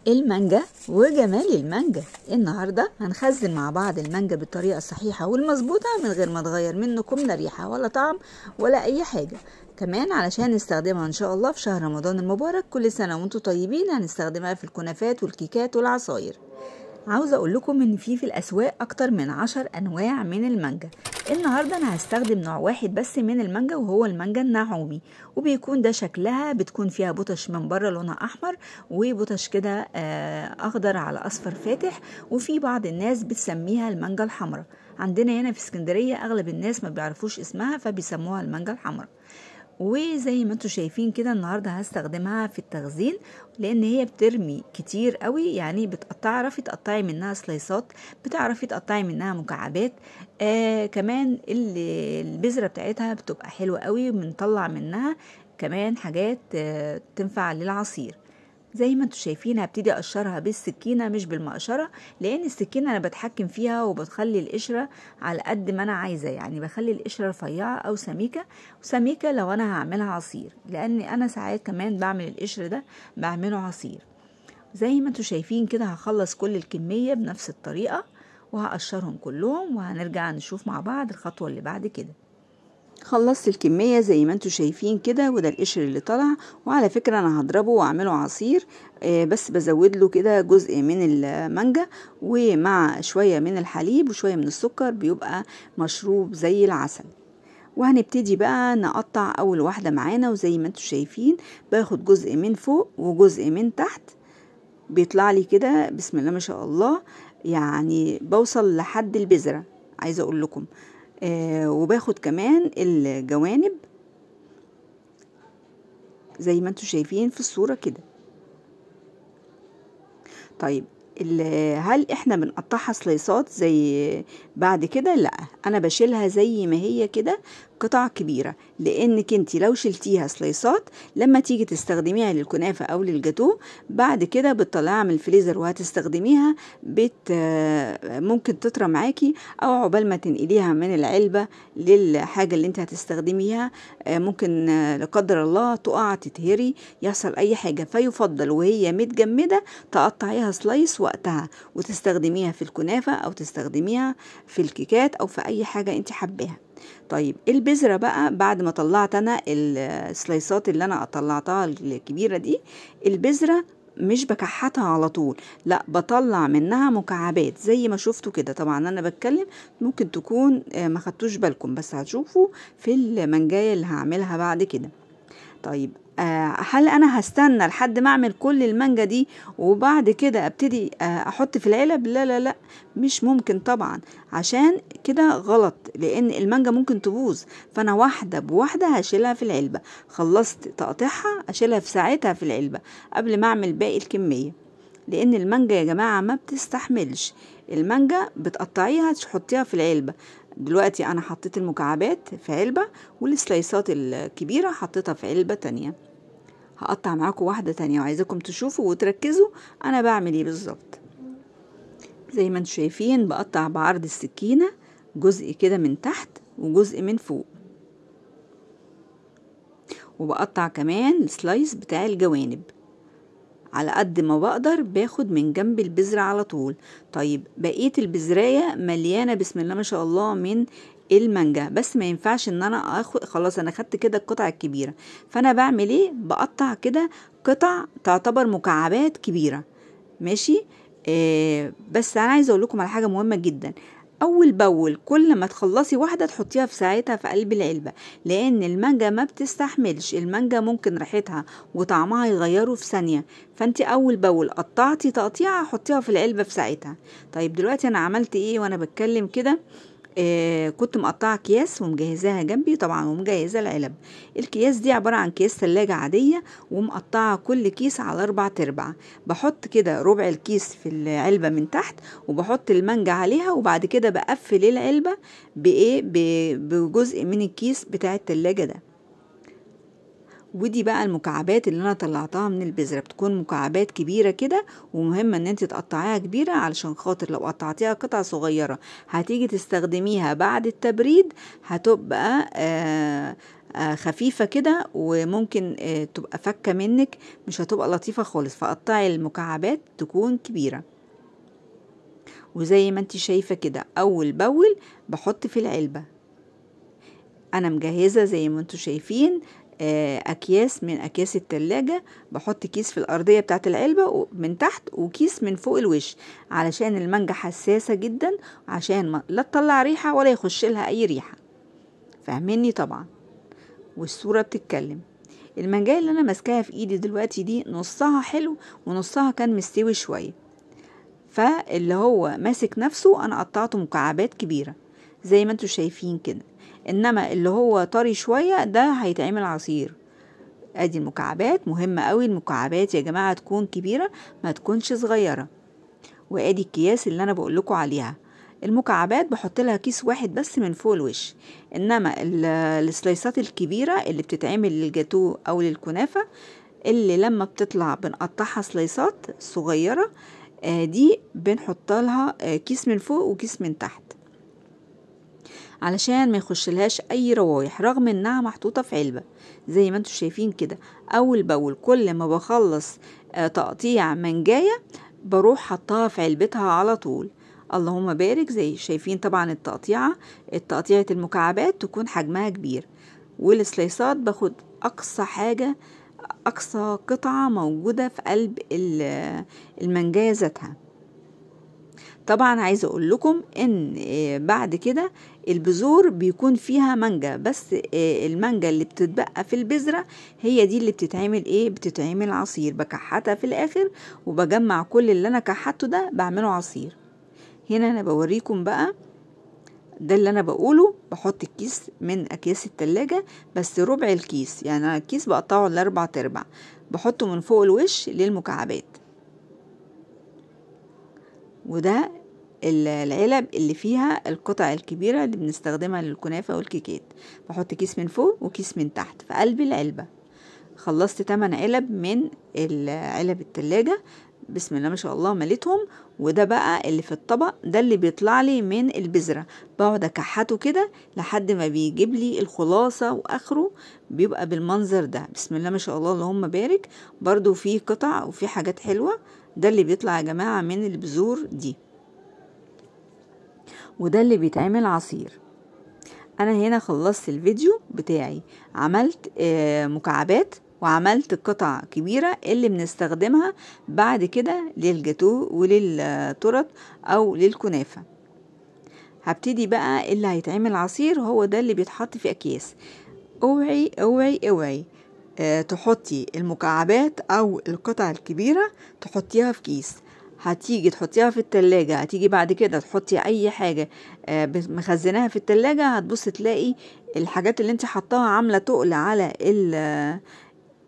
المانجا وجمال المانجا. النهاردة هنخزن مع بعض المانجا بالطريقة الصحيحة والمظبوطة من غير ما تغير منكم لا ريحة ولا طعم ولا أي حاجة، كمان علشان نستخدمها إن شاء الله في شهر رمضان المبارك. كل سنة وانتم طيبين. هنستخدمها في الكنافات والكيكات والعصاير. عاوزة اقول لكم ان في الاسواق اكتر من 10 انواع من المانجا. النهاردة انا هستخدم نوع واحد بس من المانجا وهو المانجا النعومي، وبيكون ده شكلها بتكون فيها بطش من بره لونها احمر وبطش كده اخضر على اصفر فاتح، وفي بعض الناس بتسميها المانجا الحمراء. عندنا هنا في اسكندرية اغلب الناس ما بيعرفوش اسمها فبيسموها المانجا الحمراء. وزي ما انتوا شايفين كده النهاردة هستخدمها في التخزين لان هي بترمي كتير قوي، يعني بتعرفي تقطعي منها سلايسات، بتعرفي تقطعي منها مكعبات. كمان البذرة بتاعتها بتبقى حلوة قوي، بنطلع منها كمان حاجات تنفع للعصير. زي ما انتوا شايفين هبتدي اقشرها بالسكينة مش بالمقشرة، لان السكينة انا بتحكم فيها وبتخلي القشرة على قد ما انا عايزة، يعني بخلي القشرة رفيعة او سميكة، وسميكة لو انا هعملها عصير، لان انا ساعات كمان بعمل القشر ده بعمله عصير. زي ما انتوا شايفين كده هخلص كل الكمية بنفس الطريقة وهقشرهم كلهم، وهنرجع نشوف مع بعض الخطوة اللي بعد كده. خلصت الكمية زي ما انتوا شايفين كده، وده القشر اللي طلع. وعلى فكرة انا هضربه واعمله عصير، بس بزود له كده جزء من المانجا ومع شوية من الحليب وشوية من السكر، بيبقى مشروب زي العسل. وهنبتدي بقى نقطع اول واحدة معانا، وزي ما انتوا شايفين باخد جزء من فوق وجزء من تحت، بيطلع لي كده بسم الله ما شاء الله، يعني بوصل لحد البذرة عايزة اقول لكم. وباخد كمان الجوانب زي ما انتوا شايفين في الصورة كده. طيب هل احنا بنقطعها سلايسات زي بعد كده؟ لا، انا بشيلها زي ما هي كده قطع كبيرة، لانك انت لو شلتيها سلايسات لما تيجي تستخدميها للكنافة او للجاتو بعد كده بتطلعها من الفريزر وهتستخدميها ممكن تطرى معاكي، او عقبال ما تنقليها من العلبة للحاجة اللي انت هتستخدميها ممكن لا قدر الله تقع تتهري يحصل اي حاجة. فيفضل وهي متجمدة تقطعيها سلايس وقتها وتستخدميها في الكنافة او تستخدميها في الكيكات او في اي حاجة انت حباها. طيب البذرة بقى بعد ما طلعت انا السلايسات اللي انا طلعتها الكبيرة دي، البذرة مش بكحتها على طول، لا بطلع منها مكعبات زي ما شفتوا كده. طبعا انا بتكلم ممكن تكون ما خدتوش بالكم، بس هتشوفوا في المنجاية اللي هعملها بعد كده. طيب هل انا هستنى لحد ما اعمل كل المانجا دي وبعد كده ابتدي احط في العلب؟ لا لا لا، مش ممكن طبعا، عشان كده غلط، لان المانجا ممكن تبوظ. فانا واحدة بواحدة هشيلها في العلبة، خلصت تقطيعها اشيلها في ساعتها في العلبة قبل ما اعمل باقي الكمية، لان المانجا يا جماعة ما بتستحملش. المانجا بتقطعيها تحطيها في العلبة. دلوقتي انا حطيت المكعبات في علبة والسلايسات الكبيرة حطيتها في علبة تانية. هقطع معاكم واحدة تانية وعايزاكم تشوفوا وتركزوا انا بعمل ايه بالظبط. زي ما انتم شايفين بقطع بعرض السكينة جزء كده من تحت وجزء من فوق، وبقطع كمان السلايس بتاع الجوانب على قد ما بقدر، باخد من جنب البذرة على طول. طيب بقية البذراية مليانة بسم الله ما شاء الله من المانجا، بس ما ينفعش ان انا اخد خلاص انا خدت كده القطعة الكبيرة. فانا بعمل ايه؟ بقطع كده قطع تعتبر مكعبات كبيرة، ماشي. بس انا عايزة اقول لكم على حاجة مهمة جدا. اول باول كل ما تخلصي واحدة تحطيها في ساعتها في قلب العلبة، لان المانجا ما بتستحملش، المانجا ممكن ريحتها وطعمها يغيروا في ثانية. فانت اول باول قطعتي تقطيعة حطيها في العلبة في ساعتها. طيب دلوقتي انا عملت ايه وانا بتكلم كده؟ كنت مقطعة اكياس ومجهزاها جنبي طبعا، ومجهزة العلب. الكياس دي عبارة عن كياس ثلاجة عادية، ومقطعة كل كيس على 4/4. بحط كده ربع الكيس في العلبة من تحت، وبحط المانجا عليها، وبعد كده بقفل العلبة بجزء من الكيس بتاع التلاجة ده. ودي بقى المكعبات اللي انا طلعتها من البذرة، بتكون مكعبات كبيرة كده، ومهمة ان انت تقطعيها كبيرة علشان خاطر لو قطعتيها قطع صغيرة هتيجي تستخدميها بعد التبريد هتبقى خفيفة كده، وممكن تبقى فكة منك، مش هتبقى لطيفة خالص. فقطعي المكعبات تكون كبيرة، وزي ما انت شايفة كده اول باول بحط في العلبة. انا مجهزة زي ما انتوا شايفين اكياس من اكياس التلاجة. بحط كيس في الارضية بتاعت العلبة من تحت، وكيس من فوق الوش، علشان المانجا حساسة جدا، عشان لا تطلع ريحة ولا يخش لها اي ريحة. فاهميني طبعا، والصورة بتتكلم. المانجاية اللي انا ماسكاها في ايدي دلوقتي دي نصها حلو ونصها كان مستوي شوية، فاللي هو ماسك نفسه انا قطعته مكعبات كبيرة زي ما انتوا شايفين كده. انما اللي هو طري شوية ده هيتعمل عصير. ادي المكعبات، مهمة قوي المكعبات يا جماعة تكون كبيرة ما تكونش صغيرة. وادي الكياس اللي انا بقول لكم عليها. المكعبات بحط لها كيس واحد بس من فوق الوش، انما السلايسات الكبيرة اللي بتتعمل للجاتو او للكنافة، اللي لما بتطلع بنقطعها سلايسات صغيرة، دي بنحط لها كيس من فوق وكيس من تحت، علشان ما يخشلهاش اي روايح، رغم انها محطوطة في علبة زي ما انتوا شايفين كده. اول باول كل ما بخلص تقطيع منجاية بروح حطها في علبتها على طول. اللهم بارك. زي شايفين طبعا التقطيعة المكعبات تكون حجمها كبير، والسلايسات باخد اقصى حاجة، اقصى قطعة موجودة في قلب المنجاية ذاتها. طبعا عايزة اقول لكم ان بعد كده البذور بيكون فيها مانجا، بس المانجا اللي بتتبقى في البذرة هي دي اللي بتتعمل عصير. بكحتها في الاخر وبجمع كل اللي انا كحته ده بعمله عصير. هنا انا بوريكم بقى ده اللي انا بقوله. بحط الكيس من اكياس التلاجة بس ربع الكيس، يعني انا الكيس بقطعه ل4 ارباع، بحطه من فوق الوش للمكعبات. وده العلب اللي فيها القطع الكبيرة اللي بنستخدمها للكنافة والكيكات. بحط كيس من فوق وكيس من تحت في قلب العلبة. خلصت 8 علب من علب التلاجة، بسم الله ما شاء الله مليتهم. وده بقى اللي في الطبق، ده اللي بيطلع لي من البذرة. بقعد اكحته كده لحد ما بيجيب لي الخلاصة، واخره بيبقى بالمنظر ده. بسم الله ما شاء الله اللهم بارك. برضو في قطع وفي حاجات حلوة. ده اللي بيطلع يا جماعة من البذور دي، وده اللي بيتعمل عصير. انا هنا خلصت الفيديو بتاعي، عملت مكعبات وعملت قطع كبيرة اللي بنستخدمها بعد كده للجاتو وللتورت او للكنافة. هبتدي بقى اللي هيتعمل عصير، هو ده اللي بيتحط في اكياس. اوعي اوعي اوعي تحطي المكعبات او القطع الكبيرة تحطيها في كيس. هتيجي تحطيها في التلاجة، هتيجي بعد كده تحطي اي حاجة مخزناها في التلاجة، هتبص تلاقي الحاجات اللي انت حطاها عاملة تقل على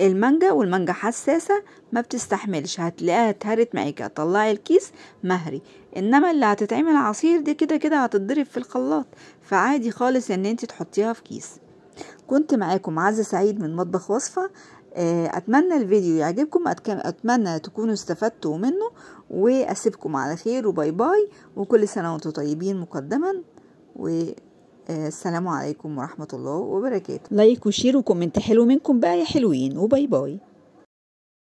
المانجا، والمانجا حساسة ما بتستحملش، هتلاقيها اتهرت معاكي. هتطلعي الكيس مهري. انما اللي هتتعمل عصير دي كده كده هتتضرب في الخلاط، فعادي خالص ان انت تحطيها في كيس. كنت معاكم عزة سعيد من مطبخ وصفة. اتمنى الفيديو يعجبكم، اتمنى تكونوا استفدتوا منه، واسيبكم على خير، وباي باي، وكل سنة وانتم طيبين مقدما، والسلام عليكم ورحمة الله وبركاته. لايك وشير وكومنت حلو منكم بقى يا حلوين، وباي باي.